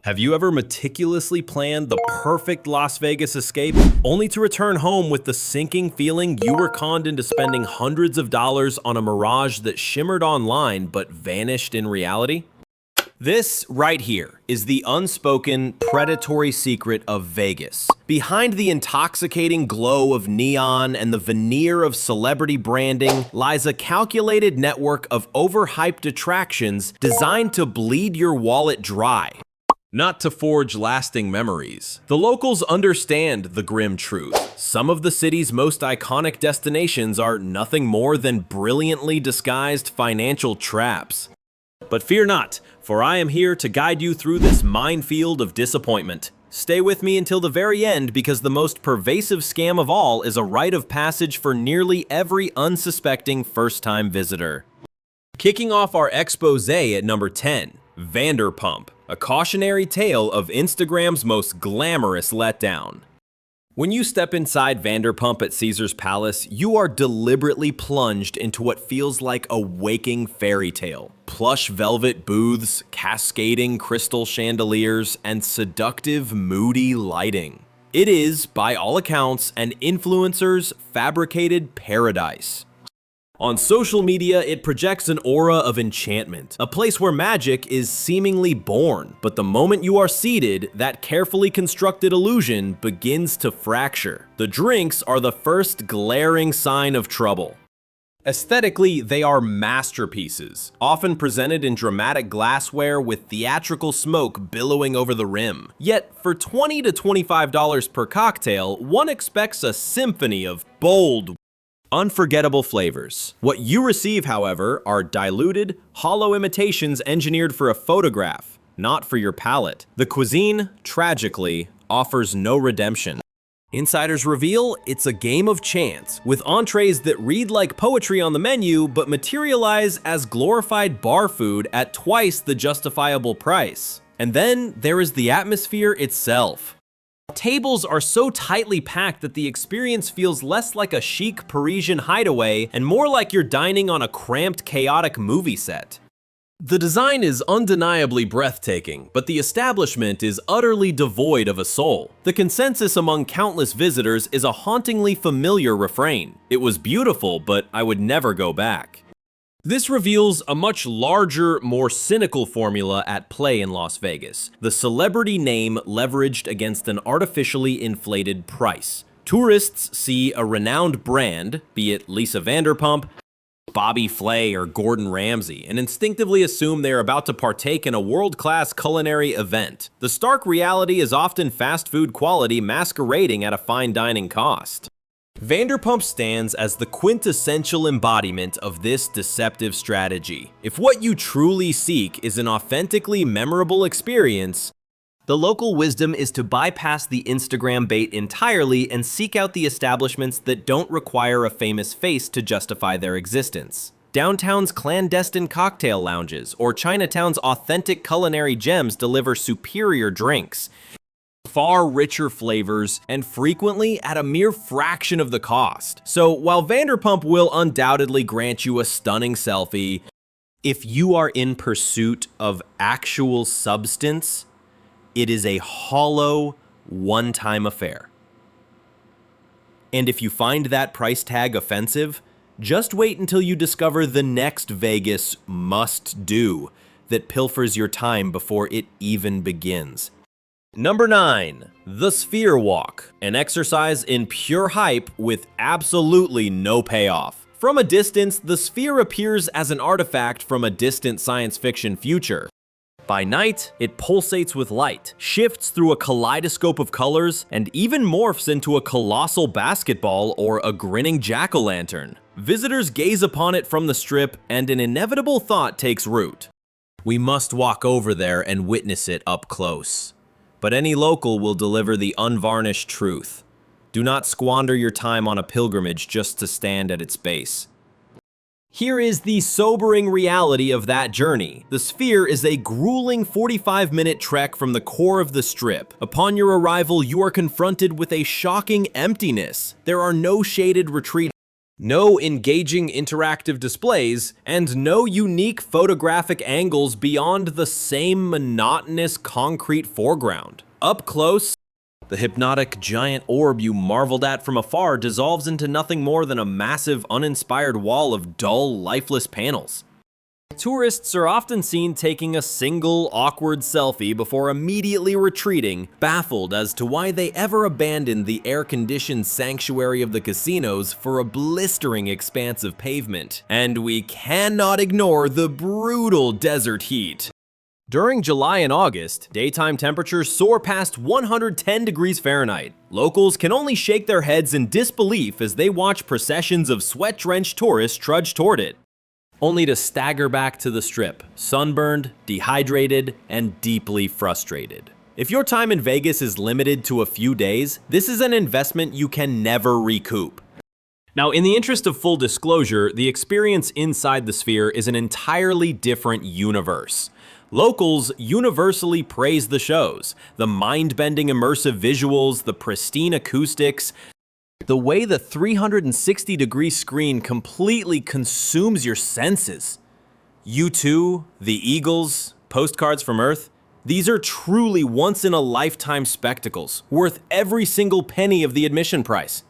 Have you ever meticulously planned the perfect Las Vegas escape, only to return home with the sinking feeling you were conned into spending hundreds of dollars on a mirage that shimmered online but vanished in reality? This right here is the unspoken, predatory secret of Vegas. Behind the intoxicating glow of neon and the veneer of celebrity branding lies a calculated network of overhyped attractions designed to bleed your wallet dry, not to forge lasting memories. The locals understand the grim truth. Some of the city's most iconic destinations are nothing more than brilliantly disguised financial traps. But fear not, for I am here to guide you through this minefield of disappointment. Stay with me until the very end, because the most pervasive scam of all is a rite of passage for nearly every unsuspecting first-time visitor. Kicking off our exposé at number 10, Vanderpump, a cautionary tale of Instagram's most glamorous letdown. When you step inside Vanderpump at Caesar's Palace, you are deliberately plunged into what feels like a waking fairy tale. Plush velvet booths, cascading crystal chandeliers, and seductive, moody lighting. It is, by all accounts, an influencer's fabricated paradise. On social media, it projects an aura of enchantment, a place where magic is seemingly born. But the moment you are seated, that carefully constructed illusion begins to fracture. The drinks are the first glaring sign of trouble. Aesthetically, they are masterpieces, often presented in dramatic glassware with theatrical smoke billowing over the rim. Yet, for $20 to $25 per cocktail, one expects a symphony of bold, unforgettable flavors. What you receive, however, are diluted, hollow imitations engineered for a photograph, not for your palate. The cuisine, tragically, offers no redemption. Insiders reveal it's a game of chance, with entrees that read like poetry on the menu but materialize as glorified bar food at twice the justifiable price. And then there is the atmosphere itself. Tables are so tightly packed that the experience feels less like a chic Parisian hideaway and more like you're dining on a cramped, chaotic movie set. The design is undeniably breathtaking, but the establishment is utterly devoid of a soul. The consensus among countless visitors is a hauntingly familiar refrain. It was beautiful, but I would never go back. This reveals a much larger, more cynical formula at play in Las Vegas. The celebrity name leveraged against an artificially inflated price. Tourists see a renowned brand, be it Lisa Vanderpump, Bobby Flay, or Gordon Ramsay, and instinctively assume they are about to partake in a world-class culinary event. The stark reality is often fast food quality masquerading at a fine dining cost. Vanderpump stands as the quintessential embodiment of this deceptive strategy. If what you truly seek is an authentically memorable experience, the local wisdom is to bypass the Instagram bait entirely and seek out the establishments that don't require a famous face to justify their existence. Downtown's clandestine cocktail lounges or Chinatown's authentic culinary gems deliver superior drinks, far richer flavors, and frequently at a mere fraction of the cost. So while Vanderpump will undoubtedly grant you a stunning selfie, if you are in pursuit of actual substance, it is a hollow, one-time affair. And if you find that price tag offensive, just wait until you discover the next Vegas must-do that pilfers your time before it even begins. Number 9, the Sphere Walk, an exercise in pure hype with absolutely no payoff. From a distance, the Sphere appears as an artifact from a distant science fiction future. By night, it pulsates with light, shifts through a kaleidoscope of colors, and even morphs into a colossal basketball or a grinning jack-o'-lantern. Visitors gaze upon it from the strip, and an inevitable thought takes root. We must walk over there and witness it up close. But any local will deliver the unvarnished truth. Do not squander your time on a pilgrimage just to stand at its base. Here is the sobering reality of that journey. The Sphere is a grueling 45-minute trek from the core of the Strip. Upon your arrival, you are confronted with a shocking emptiness. There are no shaded retreat No engaging interactive displays, and no unique photographic angles beyond the same monotonous concrete foreground. Up close, the hypnotic giant orb you marveled at from afar dissolves into nothing more than a massive, uninspired wall of dull, lifeless panels. Tourists are often seen taking a single, awkward selfie before immediately retreating, baffled as to why they ever abandoned the air-conditioned sanctuary of the casinos for a blistering expanse of pavement. And we cannot ignore the brutal desert heat. During July and August, daytime temperatures soar past 110 degrees Fahrenheit. Locals can only shake their heads in disbelief as they watch processions of sweat-drenched tourists trudge toward it, only to stagger back to the strip, sunburned, dehydrated, and deeply frustrated. If your time in Vegas is limited to a few days, this is an investment you can never recoup. Now, in the interest of full disclosure, the experience inside the Sphere is an entirely different universe. Locals universally praise the shows, the mind-bending immersive visuals, the pristine acoustics, the way the 360-degree screen completely consumes your senses. U2, the Eagles, Postcards from Earth, these are truly once-in-a-lifetime spectacles, worth every single penny of the admission price.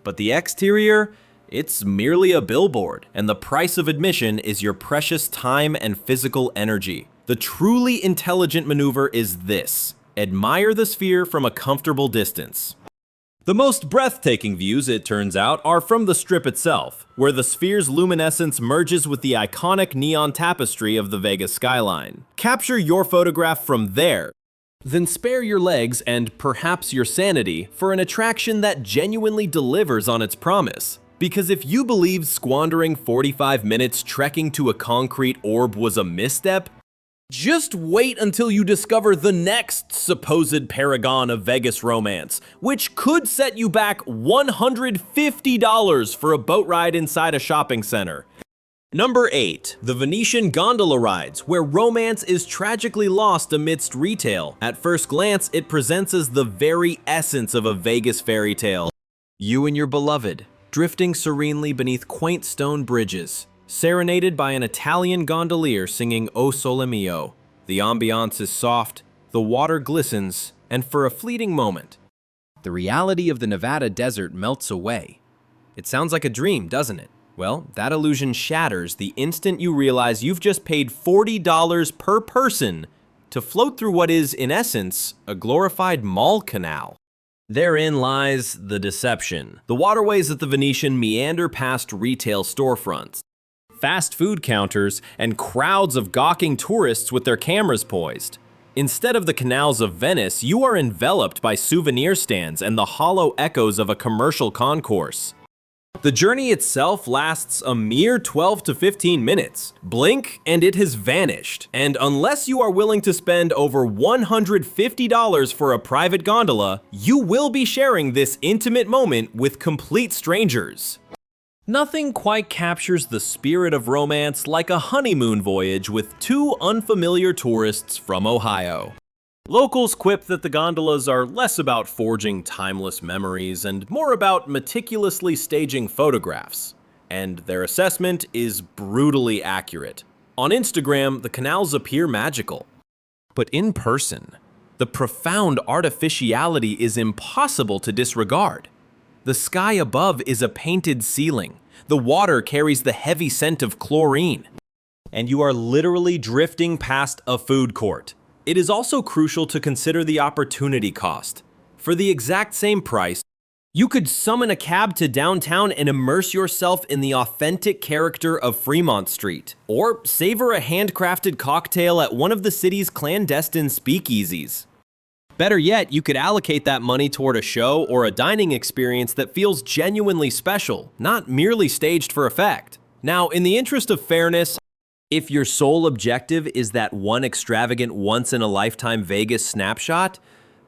But the exterior, it's merely a billboard, and the price of admission is your precious time and physical energy. The truly intelligent maneuver is this: admire the Sphere from a comfortable distance. The most breathtaking views, it turns out, are from the Strip itself, where the Sphere's luminescence merges with the iconic neon tapestry of the Vegas skyline. Capture your photograph from there, then spare your legs and perhaps your sanity for an attraction that genuinely delivers on its promise. Because if you believe squandering 45 minutes trekking to a concrete orb was a misstep, just wait until you discover the next supposed paragon of Vegas romance, which could set you back $150 for a boat ride inside a shopping center. Number 8. The Venetian gondola rides, where romance is tragically lost amidst retail. At first glance, it presents as the very essence of a Vegas fairy tale. You and your beloved, drifting serenely beneath quaint stone bridges, serenaded by an Italian gondolier singing O Sole Mio. The ambiance is soft, the water glistens, and for a fleeting moment, the reality of the Nevada desert melts away. It sounds like a dream, doesn't it? Well, that illusion shatters the instant you realize you've just paid $40 per person to float through what is, in essence, a glorified mall canal. Therein lies the deception. The waterways at the Venetian meander past retail storefronts, fast food counters, and crowds of gawking tourists with their cameras poised. Instead of the canals of Venice, you are enveloped by souvenir stands and the hollow echoes of a commercial concourse. The journey itself lasts a mere 12 to 15 minutes. Blink and it has vanished. And unless you are willing to spend over $150 for a private gondola, you will be sharing this intimate moment with complete strangers. Nothing quite captures the spirit of romance like a honeymoon voyage with two unfamiliar tourists from Ohio. Locals quip that the gondolas are less about forging timeless memories and more about meticulously staging photographs, and their assessment is brutally accurate. On Instagram, the canals appear magical, but in person, the profound artificiality is impossible to disregard. The sky above is a painted ceiling, the water carries the heavy scent of chlorine, and you are literally drifting past a food court. It is also crucial to consider the opportunity cost. For the exact same price, you could summon a cab to downtown and immerse yourself in the authentic character of Fremont Street, or savor a handcrafted cocktail at one of the city's clandestine speakeasies. Better yet, you could allocate that money toward a show or a dining experience that feels genuinely special, not merely staged for effect. Now, in the interest of fairness, if your sole objective is that one extravagant once-in-a-lifetime Vegas snapshot,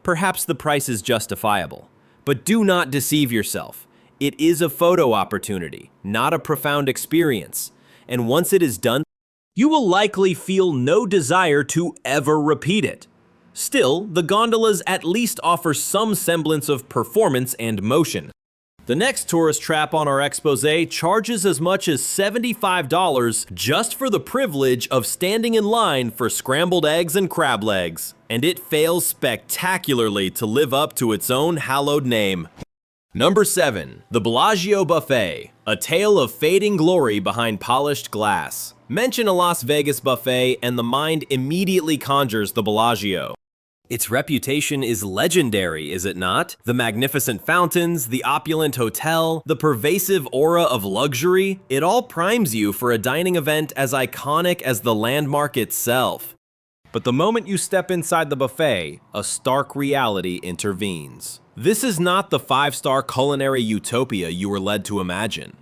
perhaps the price is justifiable. But do not deceive yourself. It is a photo opportunity, not a profound experience. And once it is done, you will likely feel no desire to ever repeat it. Still, the gondolas at least offer some semblance of performance and motion. The next tourist trap on our exposé charges as much as $75 just for the privilege of standing in line for scrambled eggs and crab legs. And it fails spectacularly to live up to its own hallowed name. Number 7. The Bellagio Buffet, a tale of fading glory behind polished glass. Mention a Las Vegas buffet and the mind immediately conjures the Bellagio. Its reputation is legendary, is it not? The magnificent fountains, the opulent hotel, the pervasive aura of luxury, it all primes you for a dining event as iconic as the landmark itself. But the moment you step inside the buffet, a stark reality intervenes. This is not the 5-star culinary utopia you were led to imagine.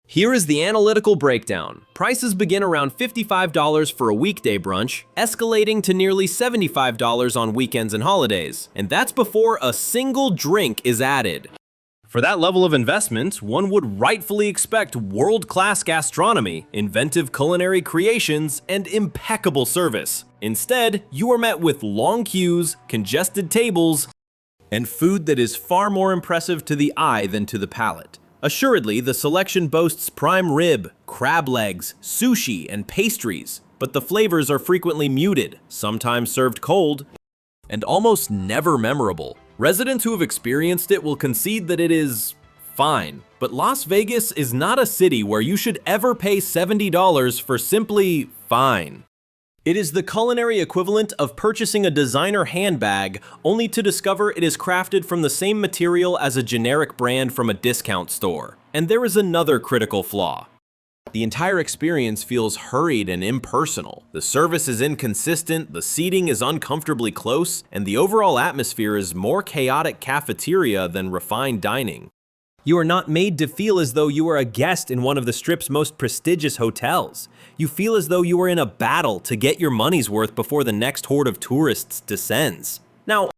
Here is the analytical breakdown. Prices begin around $55 for a weekday brunch, escalating to nearly $75 on weekends and holidays. And that's before a single drink is added. For that level of investment, one would rightfully expect world-class gastronomy, inventive culinary creations, and impeccable service. Instead, you are met with long queues, congested tables, and food that is far more impressive to the eye than to the palate. Assuredly, the selection boasts prime rib, crab legs, sushi, and pastries, but the flavors are frequently muted, sometimes served cold, and almost never memorable. Residents who have experienced it will concede that it is fine, but Las Vegas is not a city where you should ever pay $70 for simply fine. It is the culinary equivalent of purchasing a designer handbag only to discover it is crafted from the same material as a generic brand from a discount store. And there is another critical flaw. The entire experience feels hurried and impersonal. The service is inconsistent, the seating is uncomfortably close, and the overall atmosphere is more chaotic cafeteria than refined dining. You are not made to feel as though you are a guest in one of the Strip's most prestigious hotels. You feel as though you are in a battle to get your money's worth before the next horde of tourists descends. Now,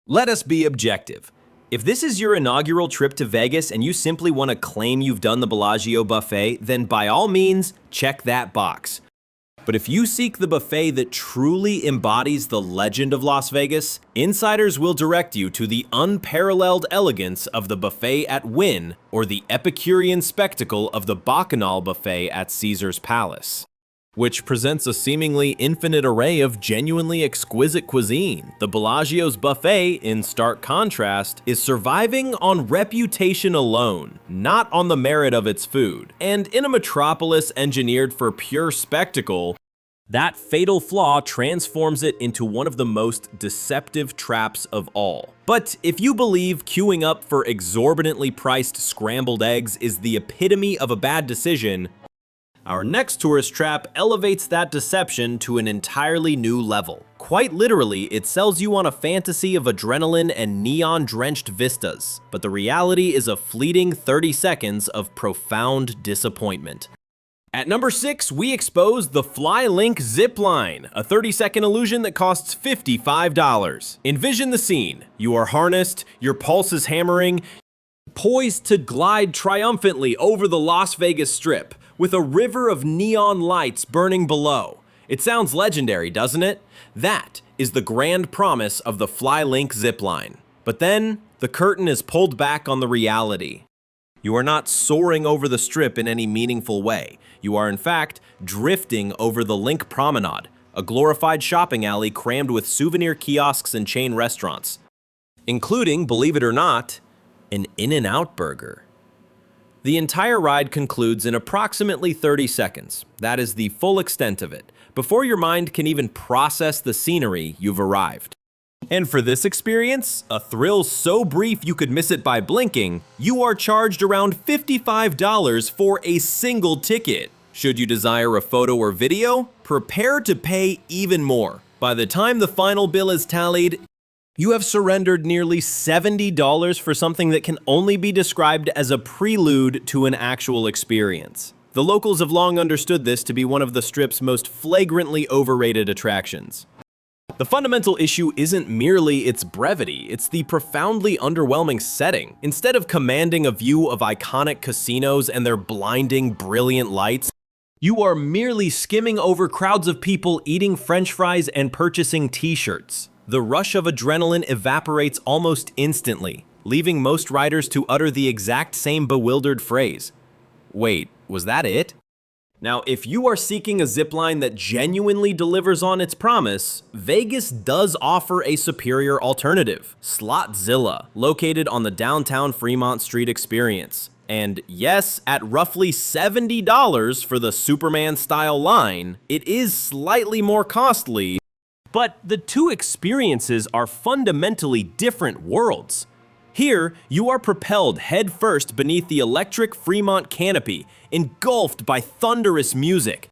let us be objective. If this is your inaugural trip to Vegas and you simply want to claim you've done the Bellagio buffet, then by all means, check that box. But if you seek the buffet that truly embodies the legend of Las Vegas, insiders will direct you to the unparalleled elegance of the buffet at Wynn or the Epicurean spectacle of the Bacchanal buffet at Caesar's Palace, which presents a seemingly infinite array of genuinely exquisite cuisine. The Bellagio's buffet, in stark contrast, is surviving on reputation alone, not on the merit of its food. And in a metropolis engineered for pure spectacle, that fatal flaw transforms it into one of the most deceptive traps of all. But if you believe queuing up for exorbitantly priced scrambled eggs is the epitome of a bad decision, our next tourist trap elevates that deception to an entirely new level. Quite literally, it sells you on a fantasy of adrenaline and neon-drenched vistas, but the reality is a fleeting 30 seconds of profound disappointment. At number 6, we expose the Fly-Link zipline, a 30-second illusion that costs $55. Envision the scene. You are harnessed, your pulse is hammering, poised to glide triumphantly over the Las Vegas Strip, with a river of neon lights burning below. It sounds legendary, doesn't it? That is the grand promise of the Fly-Link zipline. But then, the curtain is pulled back on the reality. You are not soaring over the Strip in any meaningful way. You are in fact drifting over the Link Promenade, a glorified shopping alley crammed with souvenir kiosks and chain restaurants, including, believe it or not, an In-N-Out burger. The entire ride concludes in approximately 30 seconds. That is the full extent of it. Before your mind can even process the scenery, you've arrived. And for this experience, a thrill so brief you could miss it by blinking, you are charged around $55 for a single ticket. Should you desire a photo or video, prepare to pay even more. By the time the final bill is tallied, you have surrendered nearly $70 for something that can only be described as a prelude to an actual experience. The locals have long understood this to be one of the Strip's most flagrantly overrated attractions. The fundamental issue isn't merely its brevity, it's the profoundly underwhelming setting. Instead of commanding a view of iconic casinos and their blinding, brilliant lights, you are merely skimming over crowds of people eating French fries and purchasing t-shirts. The rush of adrenaline evaporates almost instantly. leaving most riders to utter the exact same bewildered phrase. Wait, was that it? Now, if you are seeking a zipline that genuinely delivers on its promise, Vegas does offer a superior alternative, Slotzilla, located on the downtown Fremont Street experience. And yes, at roughly $70 for the Superman-style line, it is slightly more costly, but the two experiences are fundamentally different worlds. Here, you are propelled headfirst beneath the electric Fremont canopy, engulfed by thunderous music,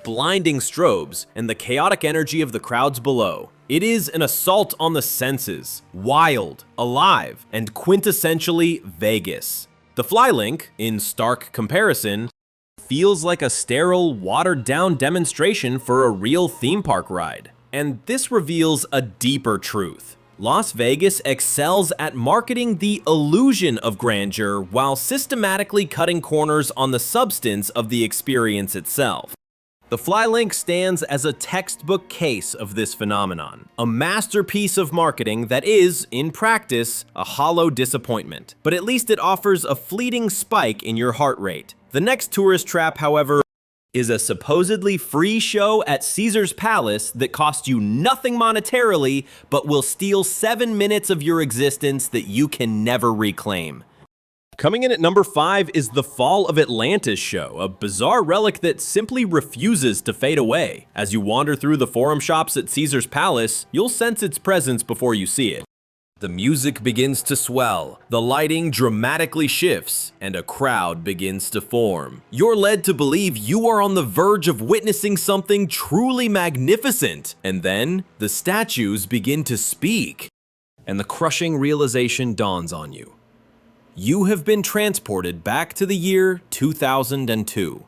blinding strobes, and the chaotic energy of the crowds below. It is an assault on the senses, wild, alive, and quintessentially Vegas. The Flylink, in stark comparison, feels like a sterile, watered-down demonstration for a real theme park ride. And this reveals a deeper truth. Las Vegas excels at marketing the illusion of grandeur while systematically cutting corners on the substance of the experience itself. The Flylink stands as a textbook case of this phenomenon, a masterpiece of marketing that is, in practice, a hollow disappointment. But at least it offers a fleeting spike in your heart rate. The next tourist trap, however, is a supposedly free show at Caesar's Palace that costs you nothing monetarily, but will steal 7 minutes of your existence that you can never reclaim. Coming in at number 5 is the Fall of Atlantis show, a bizarre relic that simply refuses to fade away. As you wander through the forum shops at Caesar's Palace, you'll sense its presence before you see it. The music begins to swell, the lighting dramatically shifts, and a crowd begins to form. You're led to believe you are on the verge of witnessing something truly magnificent, and then the statues begin to speak, and the crushing realization dawns on you. You have been transported back to the year 2002.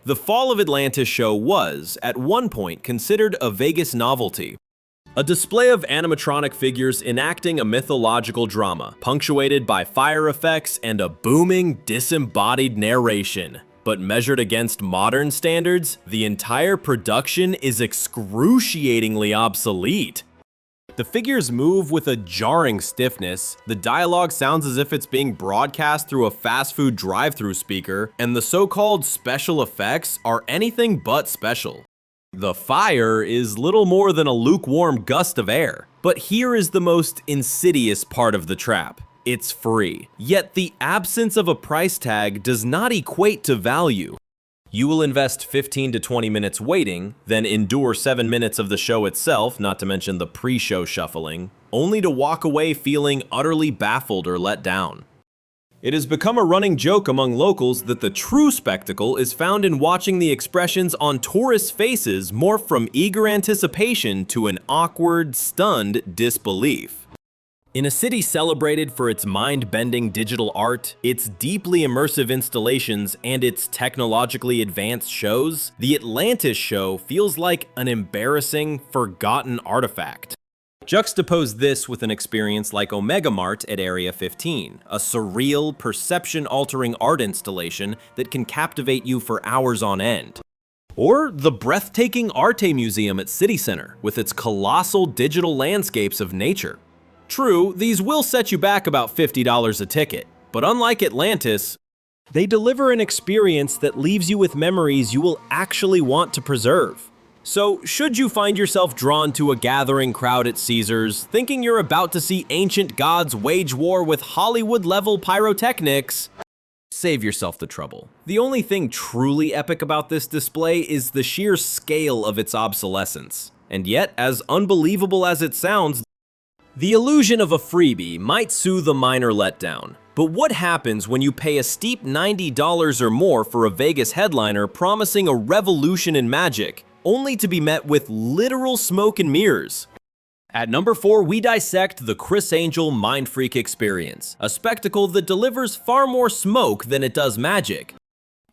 The Fall of Atlantis show was, at one point, considered a Vegas novelty. A display of animatronic figures enacting a mythological drama, punctuated by fire effects and a booming, disembodied narration. But measured against modern standards, the entire production is excruciatingly obsolete. The figures move with a jarring stiffness, the dialogue sounds as if it's being broadcast through a fast food drive-thru speaker, and the so-called special effects are anything but special. The fire is little more than a lukewarm gust of air. But here is the most insidious part of the trap. It's free. Yet the absence of a price tag does not equate to value. You will invest 15 to 20 minutes waiting, then endure 7 minutes of the show itself, not to mention the pre-show shuffling, only to walk away feeling utterly baffled or let down. It has become a running joke among locals that the true spectacle is found in watching the expressions on tourists' faces morph from eager anticipation to an awkward, stunned disbelief. In a city celebrated for its mind-bending digital art, its deeply immersive installations, and its technologically advanced shows, the Atlantis show feels like an embarrassing, forgotten artifact. Juxtapose this with an experience like Omega Mart at Area 15, a surreal, perception-altering art installation that can captivate you for hours on end. Or the breathtaking Arte Museum at City Center, with its colossal digital landscapes of nature. True, these will set you back about $50 a ticket, but unlike Atlantis, they deliver an experience that leaves you with memories you will actually want to preserve. So, should you find yourself drawn to a gathering crowd at Caesars, thinking you're about to see ancient gods wage war with Hollywood-level pyrotechnics, save yourself the trouble. The only thing truly epic about this display is the sheer scale of its obsolescence. And yet, as unbelievable as it sounds, the illusion of a freebie might soothe a minor letdown. But what happens when you pay a steep $90 or more for a Vegas headliner promising a revolution in magic, only to be met with literal smoke and mirrors? At number 4, we dissect the Criss Angel Mind Freak experience, a spectacle that delivers far more smoke than it does magic.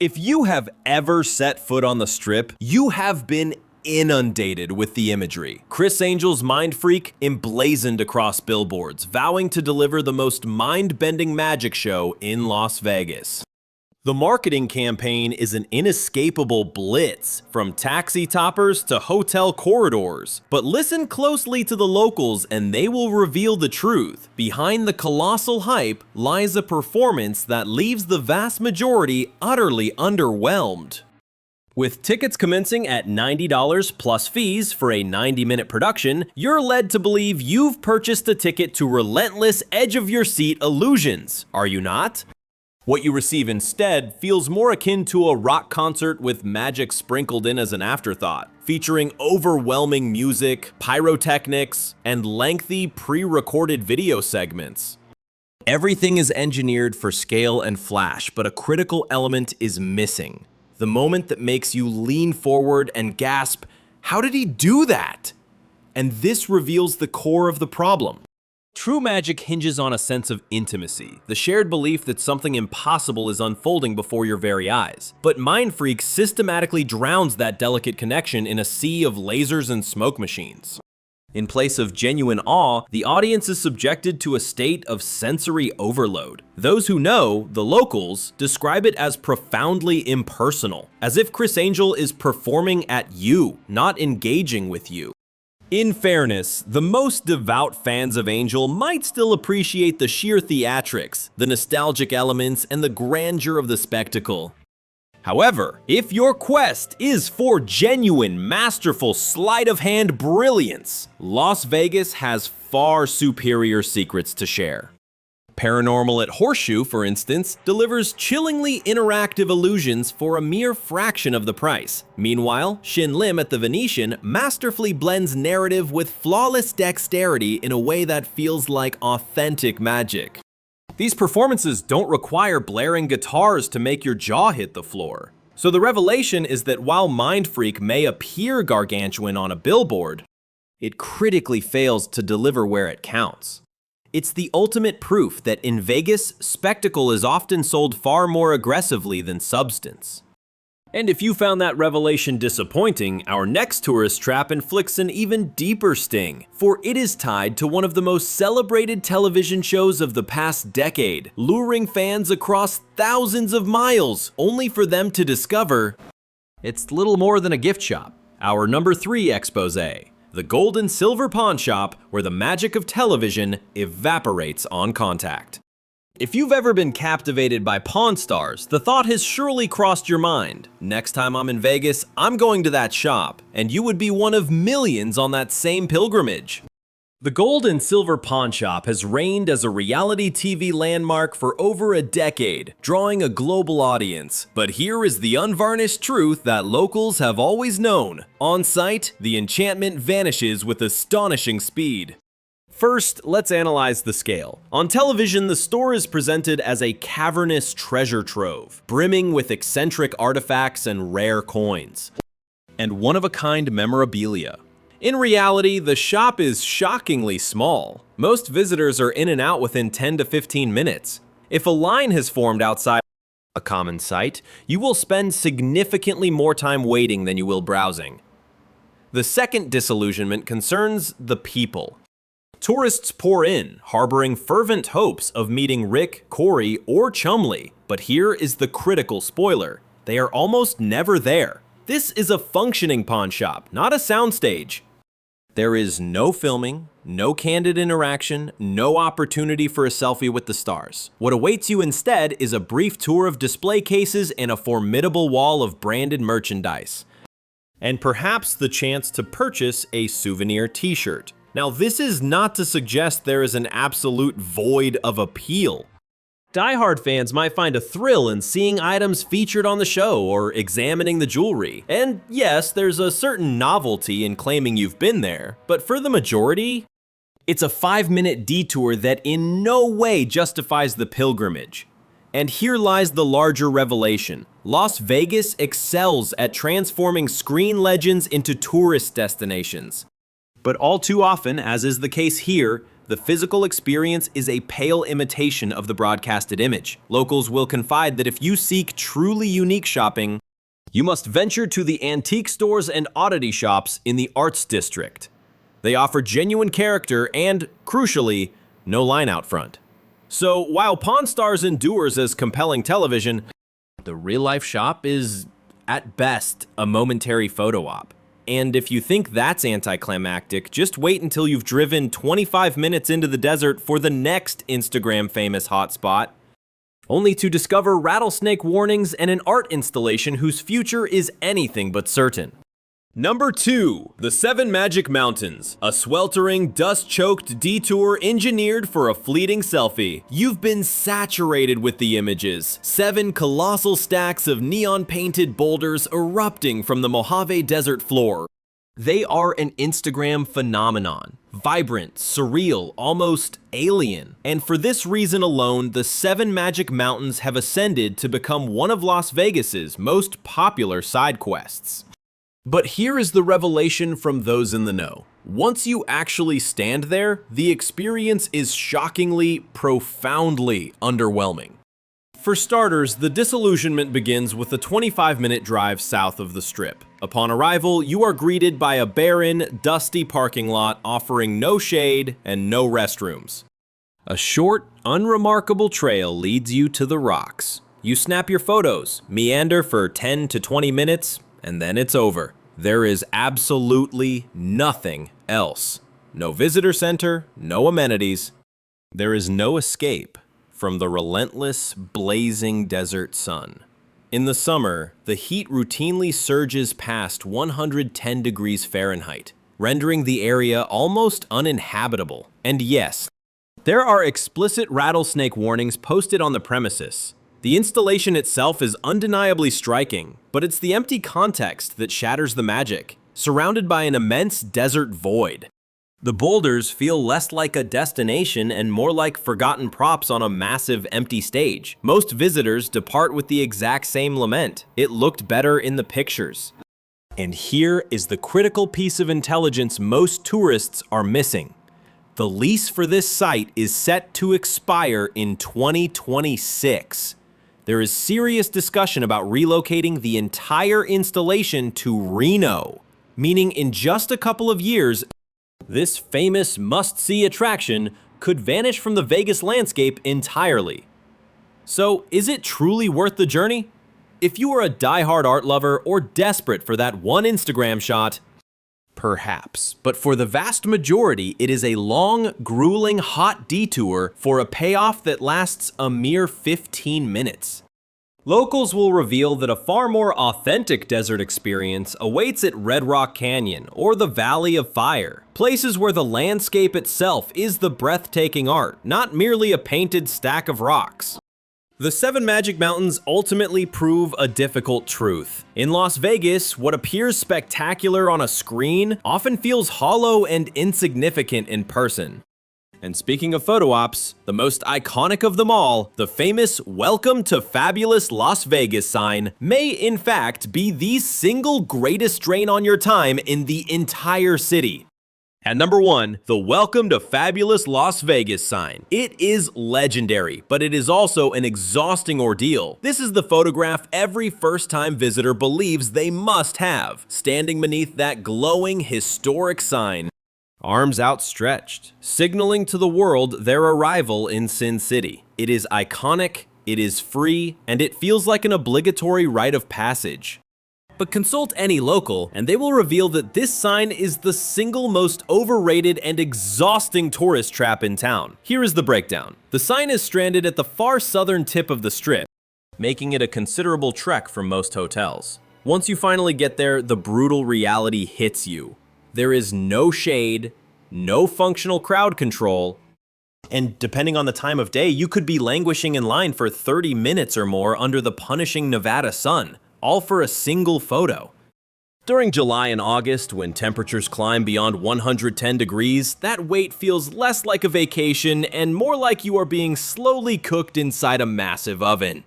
If you have ever set foot on the Strip, you have been inundated with the imagery. Criss Angel's Mind Freak emblazoned across billboards, vowing to deliver the most mind-bending magic show in Las Vegas. The marketing campaign is an inescapable blitz, from taxi toppers to hotel corridors. But listen closely to the locals and they will reveal the truth. Behind the colossal hype lies a performance that leaves the vast majority utterly underwhelmed. With tickets commencing at $90 plus fees for a 90-minute production, you're led to believe you've purchased a ticket to relentless edge-of-your-seat illusions, are you not? What you receive instead feels more akin to a rock concert with magic sprinkled in as an afterthought, featuring overwhelming music, pyrotechnics, and lengthy pre-recorded video segments. Everything is engineered for scale and flash, but a critical element is missing. The moment that makes you lean forward and gasp, "How did he do that?" And this reveals the core of the problem. True magic hinges on a sense of intimacy, the shared belief that something impossible is unfolding before your very eyes. But Mindfreak systematically drowns that delicate connection in a sea of lasers and smoke machines. In place of genuine awe, the audience is subjected to a state of sensory overload. Those who know, the locals, describe it as profoundly impersonal, as if Criss Angel is performing at you, not engaging with you. In fairness, the most devout fans of Angel might still appreciate the sheer theatrics, the nostalgic elements, and the grandeur of the spectacle. However, if your quest is for genuine, masterful sleight-of-hand brilliance, Las Vegas has far superior secrets to share. Paranormal at Horseshoe, for instance, delivers chillingly interactive illusions for a mere fraction of the price. Meanwhile, Shin Lim at the Venetian masterfully blends narrative with flawless dexterity in a way that feels like authentic magic. These performances don't require blaring guitars to make your jaw hit the floor. So the revelation is that while Mindfreak may appear gargantuan on a billboard, it critically fails to deliver where it counts. It's the ultimate proof that in Vegas, spectacle is often sold far more aggressively than substance. And if you found that revelation disappointing, our next tourist trap inflicts an even deeper sting, for it is tied to one of the most celebrated television shows of the past decade, luring fans across thousands of miles, only for them to discover it's little more than a gift shop. Our number 3 exposé, the gold and silver pawn shop where the magic of television evaporates on contact. If you've ever been captivated by Pawn Stars, the thought has surely crossed your mind. Next time I'm in Vegas, I'm going to that shop, and you would be one of millions on that same pilgrimage. The gold and silver pawn shop has reigned as a reality TV landmark for over a decade, drawing a global audience. But here is the unvarnished truth that locals have always known. On site, the enchantment vanishes with astonishing speed. First, let's analyze the scale. On television, the store is presented as a cavernous treasure trove, brimming with eccentric artifacts and rare coins, and one-of-a-kind memorabilia. In reality, the shop is shockingly small. Most visitors are in and out within 10 to 15 minutes. If a line has formed outside a common site, you will spend significantly more time waiting than you will browsing. The second disillusionment concerns the people. Tourists pour in, harboring fervent hopes of meeting Rick, Corey, or Chumley. But here is the critical spoiler. They are almost never there. This is a functioning pawn shop, not a soundstage. There is no filming, no candid interaction, no opportunity for a selfie with the stars. What awaits you instead is a brief tour of display cases and a formidable wall of branded merchandise. And perhaps the chance to purchase a souvenir t-shirt. Now, this is not to suggest there is an absolute void of appeal. Die-hard fans might find a thrill in seeing items featured on the show or examining the jewelry. And yes, there's a certain novelty in claiming you've been there, but for the majority, it's a 5-minute detour that in no way justifies the pilgrimage. And here lies the larger revelation. Las Vegas excels at transforming screen legends into tourist destinations. But all too often, as is the case here, the physical experience is a pale imitation of the broadcasted image. Locals will confide that if you seek truly unique shopping, you must venture to the antique stores and oddity shops in the Arts District. They offer genuine character and, crucially, no line out front. So while Pawn Stars endures as compelling television, The real-life shop is, at best, a momentary photo op. And if you think that's anticlimactic, just wait until you've driven 25 minutes into the desert for the next Instagram-famous hotspot, only to discover rattlesnake warnings and an art installation whose future is anything but certain. Number 2. The Seven Magic Mountains, a sweltering, dust-choked detour engineered for a fleeting selfie. You've been saturated with the images. 7 colossal stacks of neon-painted boulders erupting from the Mojave Desert floor. They are an Instagram phenomenon. Vibrant, surreal, almost alien. And for this reason alone, the Seven Magic Mountains have ascended to become one of Las Vegas's most popular side quests. But here is the revelation from those in the know. Once you actually stand there, the experience is shockingly, profoundly underwhelming. For starters, the disillusionment begins with a 25-minute drive south of the Strip. Upon arrival, you are greeted by a barren, dusty parking lot offering no shade and no restrooms. A short, unremarkable trail leads you to the rocks. You snap your photos, meander for 10 to 20 minutes, and then it's over. There is absolutely nothing else. No visitor center, no amenities. There is no escape from the relentless, blazing desert sun. In the summer, the heat routinely surges past 110 degrees Fahrenheit, rendering the area almost uninhabitable. And yes, there are explicit rattlesnake warnings posted on the premises. The installation itself is undeniably striking, but it's the empty context that shatters the magic, surrounded by an immense desert void. The boulders feel less like a destination and more like forgotten props on a massive empty stage. Most visitors depart with the exact same lament. It looked better in the pictures. And here is the critical piece of intelligence most tourists are missing. The lease for this site is set to expire in 2026. There is serious discussion about relocating the entire installation to Reno, meaning in just a couple of years, this famous must-see attraction could vanish from the Vegas landscape entirely. So, is it truly worth the journey? If you are a die-hard art lover or desperate for that one Instagram shot, perhaps. But for the vast majority, it is a long, grueling, hot detour for a payoff that lasts a mere 15 minutes. Locals will reveal that a far more authentic desert experience awaits at Red Rock Canyon or the Valley of Fire, places where the landscape itself is the breathtaking art, not merely a painted stack of rocks. The Seven Magic Mountains ultimately prove a difficult truth. In Las Vegas, what appears spectacular on a screen often feels hollow and insignificant in person. And speaking of photo ops, the most iconic of them all, the famous "Welcome to Fabulous Las Vegas" sign, may in fact be the single greatest drain on your time in the entire city. At number 1, the "Welcome to Fabulous Las Vegas" sign. It is legendary, but it is also an exhausting ordeal. This is the photograph every first-time visitor believes they must have, standing beneath that glowing, historic sign, arms outstretched, signaling to the world their arrival in Sin City. It is iconic, it is free, and it feels like an obligatory rite of passage. But consult any local, and they will reveal that this sign is the single most overrated and exhausting tourist trap in town. Here is the breakdown. The sign is stranded at the far southern tip of the Strip, making it a considerable trek from most hotels. Once you finally get there, the brutal reality hits you. There is no shade, no functional crowd control, and depending on the time of day, you could be languishing in line for 30 minutes or more under the punishing Nevada sun, all for a single photo. During July and August, when temperatures climb beyond 110 degrees, that wait feels less like a vacation and more like you are being slowly cooked inside a massive oven.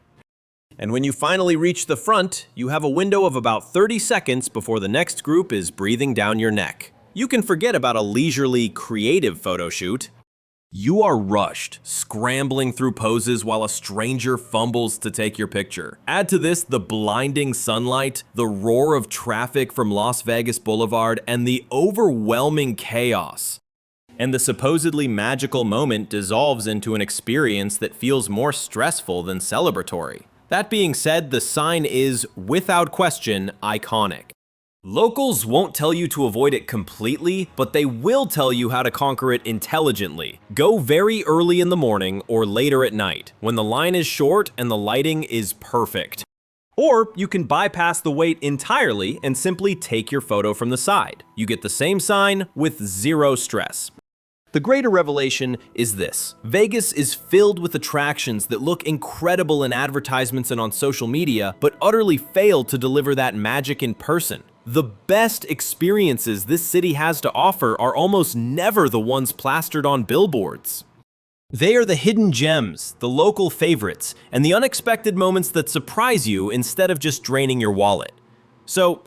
And when you finally reach the front, you have a window of about 30 seconds before the next group is breathing down your neck. You can forget about a leisurely, creative photo shoot. You are rushed, scrambling through poses while a stranger fumbles to take your picture. Add to this the blinding sunlight, the roar of traffic from Las Vegas Boulevard, and the overwhelming chaos. And the supposedly magical moment dissolves into an experience that feels more stressful than celebratory. That being said, the sign is, without question, iconic. Locals won't tell you to avoid it completely, but they will tell you how to conquer it intelligently. Go very early in the morning or later at night, when the line is short and the lighting is perfect. Or you can bypass the wait entirely and simply take your photo from the side. You get the same sign with zero stress. The greater revelation is this: Vegas is filled with attractions that look incredible in advertisements and on social media, but utterly fail to deliver that magic in person. The best experiences this city has to offer are almost never the ones plastered on billboards. They are the hidden gems, the local favorites, and the unexpected moments that surprise you instead of just draining your wallet. So,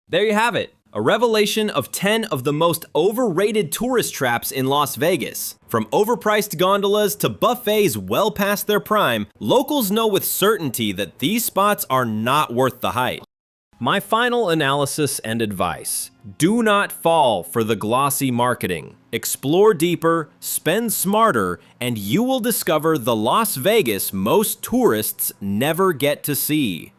there you have it. A revelation of 10 of the most overrated tourist traps in Las Vegas. From overpriced gondolas to buffets well past their prime, locals know with certainty that these spots are not worth the hype. My final analysis and advice: do not fall for the glossy marketing. Explore deeper, spend smarter, and you will discover the Las Vegas most tourists never get to see.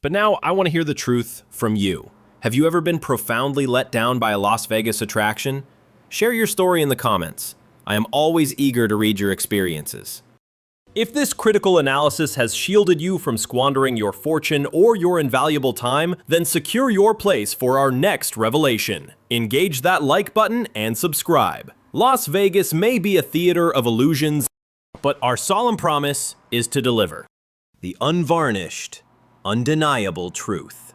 But now I want to hear the truth from you. Have you ever been profoundly let down by a Las Vegas attraction? Share your story in the comments. I am always eager to read your experiences. If this critical analysis has shielded you from squandering your fortune or your invaluable time, then secure your place for our next revelation. Engage that like button and subscribe. Las Vegas may be a theater of illusions, but our solemn promise is to deliver the unvarnished, undeniable truth.